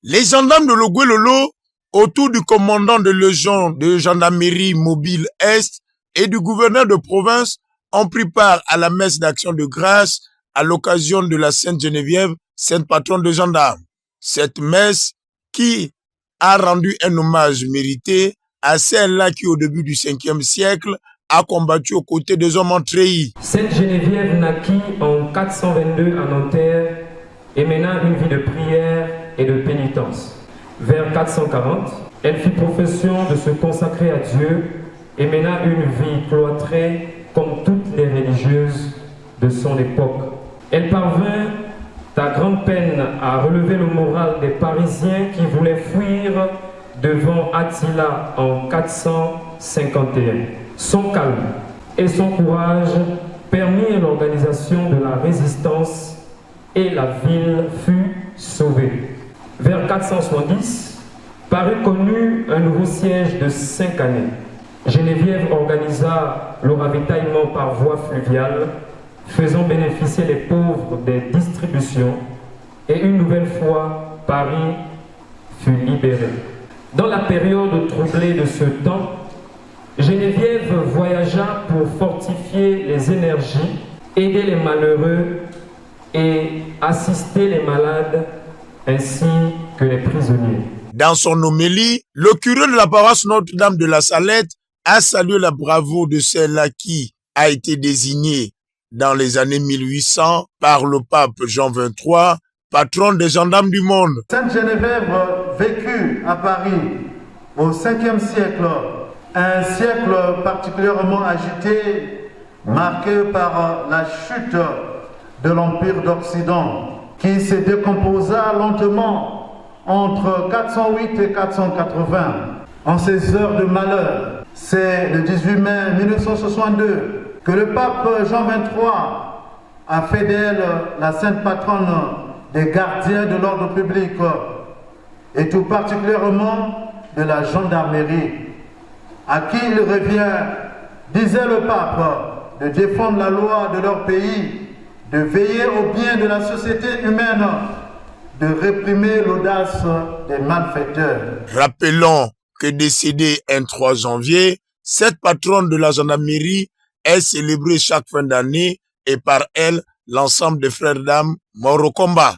Les gendarmes de Logoué-Lolo, autour du commandant de légion de gendarmerie mobile Est et du gouverneur de province, ont pris part à la messe d'action de grâce à l'occasion de la Sainte Geneviève, sainte patronne des gendarmes. Cette messe qui a rendu un hommage mérité à celle-là qui, au début du 5e siècle, a combattu aux côtés des hommes en treillis. Sainte Geneviève naquit en 422 à Nanterre et mena une vie de prière et de pénitence. Vers 440, elle fit profession de se consacrer à Dieu et mena une vie cloîtrée comme toutes les religieuses de son époque. Elle parvint à grande peine à relever le moral des Parisiens qui voulaient fuir devant Attila en 451. Son calme et son courage permirent l'organisation de la résistance et la ville fut sauvée. Vers 470, Paris connut un nouveau siège de 5 années. Geneviève organisa le ravitaillement par voie fluviale, faisant bénéficier les pauvres des distributions, et une nouvelle fois, Paris fut libéré. Dans la période troublée de ce temps, Geneviève voyagea pour fortifier les énergies, aider les malheureux et assister les malades ainsi que les prisonniers. Dans son homélie, le curé de la paroisse Notre-Dame de la Salette a salué la bravoure de celle-là qui a été désignée dans les années 1800 par le pape Jean XXIII, patron des gendarmes du monde. Sainte Geneviève vécut à Paris au 5e siècle, un siècle particulièrement agité, marqué par la chute de l'Empire d'Occident, qui se décomposa lentement entre 408 et 480. En ces heures de malheur, c'est le 18 mai 1962 que le pape Jean XXIII a fait d'elle la sainte patronne des gardiens de l'ordre public et tout particulièrement de la gendarmerie, à qui il revient, disait le pape, de défendre la loi de leur pays, de veiller au bien de la société humaine, de réprimer l'audace des malfaiteurs. Rappelons que décédée un 3 janvier, cette patronne de la gendarmerie est célébrée chaque fin d'année et par elle, l'ensemble des frères d'âmes morts au combat.